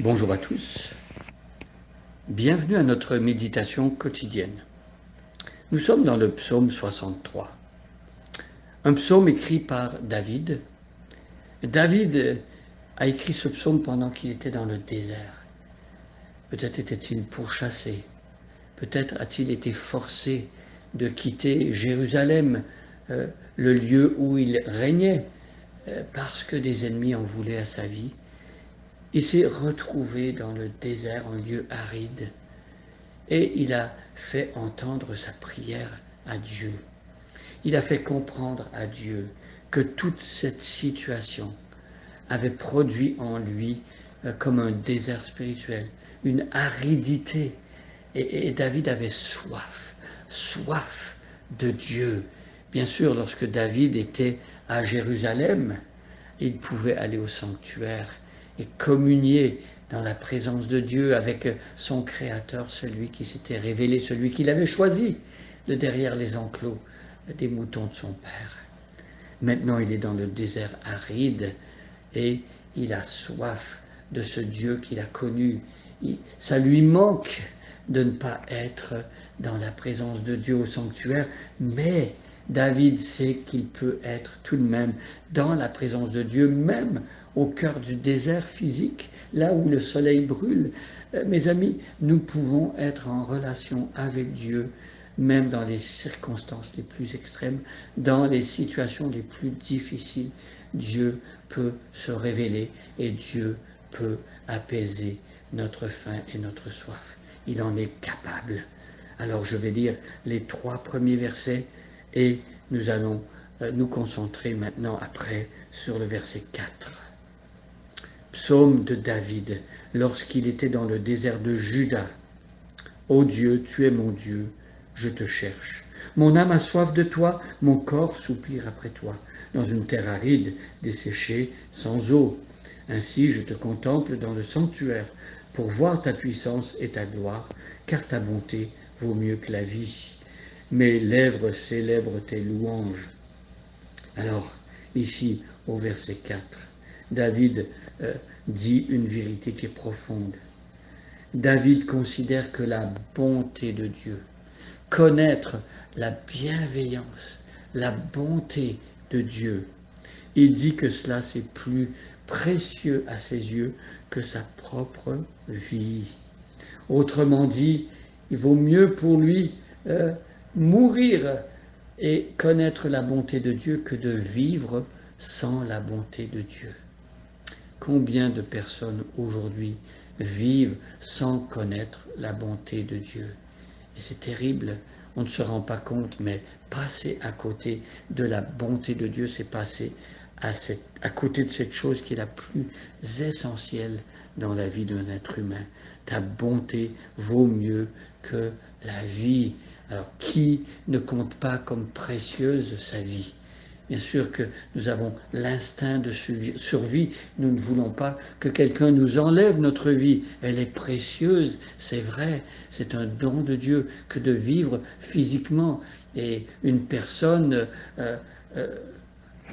Bonjour à tous, bienvenue à notre méditation quotidienne. Nous sommes dans le psaume 63, un psaume écrit par David. David a écrit ce psaume pendant qu'il était dans le désert. Peut-être était-il pourchassé, peut-être a-t-il été forcé de quitter Jérusalem, le lieu où il régnait, parce que des ennemis en voulaient à sa vie. Il s'est retrouvé dans le désert, un lieu aride, et il a fait entendre sa prière à Dieu. Il a fait comprendre à Dieu que toute cette situation avait produit en lui comme un désert spirituel, une aridité. Et David avait soif de Dieu. Bien sûr, lorsque David était à Jérusalem, il pouvait aller au sanctuaire et communier dans la présence de Dieu avec son Créateur, celui qui s'était révélé, celui qu'il avait choisi de derrière les enclos des moutons de son père. Maintenant, il est dans le désert aride et il a soif de ce Dieu qu'il a connu. Ça lui manque de ne pas être dans la présence de Dieu au sanctuaire, mais David sait qu'il peut être tout de même dans la présence de Dieu, même au cœur du désert physique, là où le soleil brûle. Mes amis, nous pouvons être en relation avec Dieu, même dans les circonstances les plus extrêmes, dans les situations les plus difficiles. Dieu peut se révéler et Dieu peut apaiser notre faim et notre soif. Il en est capable. Alors je vais lire les 3 premiers versets et nous allons nous concentrer maintenant après sur le verset 4. Psaume de David, lorsqu'il était dans le désert de Juda. Ô Dieu, tu es mon Dieu, je te cherche. Mon âme a soif de toi, mon corps soupire après toi, dans une terre aride, desséchée, sans eau. Ainsi je te contemple dans le sanctuaire, pour voir ta puissance et ta gloire, car ta bonté vaut mieux que la vie. Mes lèvres célèbrent tes louanges. Alors, ici, au verset 4, David dit une vérité qui est profonde. David considère que la bonté de Dieu, connaître la bienveillance, la bonté de Dieu, il dit que cela c'est plus précieux à ses yeux que sa propre vie. Autrement dit, il vaut mieux pour lui mourir et connaître la bonté de Dieu que de vivre sans la bonté de Dieu. Combien de personnes aujourd'hui vivent sans connaître la bonté de Dieu? Et c'est terrible, on ne se rend pas compte, mais passer à côté de la bonté de Dieu, c'est passer à côté de cette chose qui est la plus essentielle dans la vie d'un être humain. Ta bonté vaut mieux que la vie. Alors, qui ne compte pas comme précieuse sa vie? Bien sûr que nous avons l'instinct de survie. Nous ne voulons pas que quelqu'un nous enlève notre vie. Elle est précieuse, c'est vrai. C'est un don de Dieu que de vivre physiquement. Et une personne,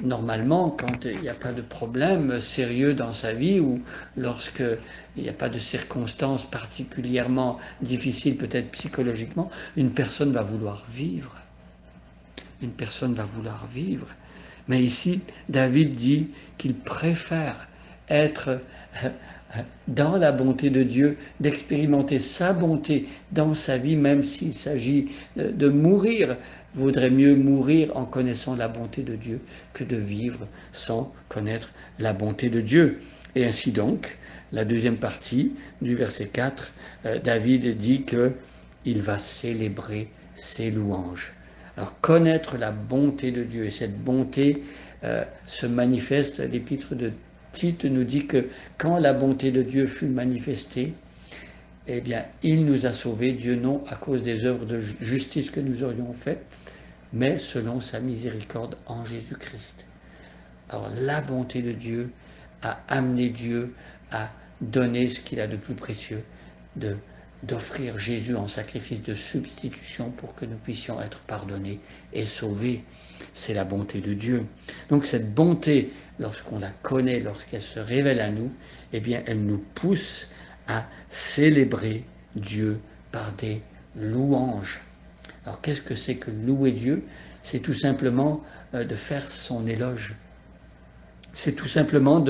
normalement, quand il n'y a pas de problème sérieux dans sa vie ou lorsqu'il n'y a pas de circonstances particulièrement difficiles, peut-être psychologiquement, une personne va vouloir vivre. Une personne va vouloir vivre. Mais ici, David dit qu'il préfère être dans la bonté de Dieu, d'expérimenter sa bonté dans sa vie, même s'il s'agit de mourir. Vaudrait mieux mourir en connaissant la bonté de Dieu que de vivre sans connaître la bonté de Dieu. Et ainsi donc, la deuxième partie du verset 4, David dit qu'il va célébrer ses louanges. Alors, connaître la bonté de Dieu, et cette bonté se manifeste, l'épître de Tite nous dit que quand la bonté de Dieu fut manifestée, eh bien, il nous a sauvés, Dieu non à cause des œuvres de justice que nous aurions faites, mais selon sa miséricorde en Jésus-Christ. Alors, la bonté de Dieu a amené Dieu à donner ce qu'il a de plus précieux, de d'offrir Jésus en sacrifice de substitution pour que nous puissions être pardonnés et sauvés. C'est la bonté de Dieu. Donc cette bonté, lorsqu'on la connaît, lorsqu'elle se révèle à nous, eh bien elle nous pousse à célébrer Dieu par des louanges. Alors qu'est-ce que c'est que louer Dieu? C'est tout simplement de faire son éloge. C'est tout simplement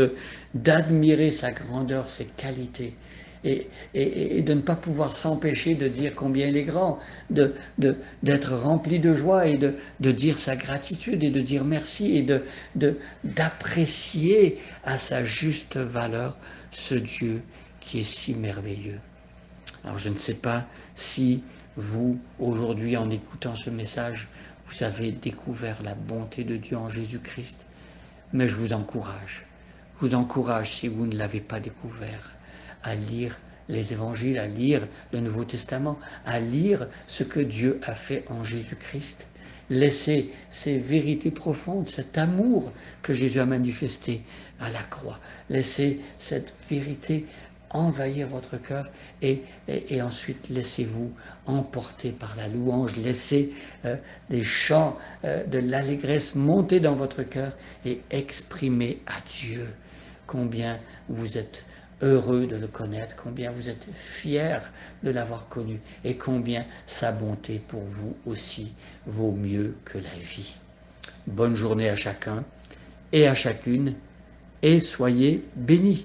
d'admirer sa grandeur, ses qualités, et de ne pas pouvoir s'empêcher de dire combien il est grand, d'être rempli de joie et de dire sa gratitude et de dire merci et d'apprécier à sa juste valeur ce Dieu qui est si merveilleux. Alors je ne sais pas si vous, aujourd'hui, en écoutant ce message, vous avez découvert la bonté de Dieu en Jésus-Christ, mais je vous encourage, si vous ne l'avez pas découvert, à lire les évangiles, à lire le Nouveau Testament, à lire ce que Dieu a fait en Jésus-Christ. Laissez ces vérités profondes, cet amour que Jésus a manifesté à la croix. Laissez cette vérité envahir votre cœur et ensuite laissez-vous emporter par la louange, laissez des chants de l'allégresse monter dans votre cœur et exprimer à Dieu combien vous êtes heureux de le connaître, combien vous êtes fiers de l'avoir connu et combien sa bonté pour vous aussi vaut mieux que la vie. Bonne journée à chacun et à chacune et soyez bénis.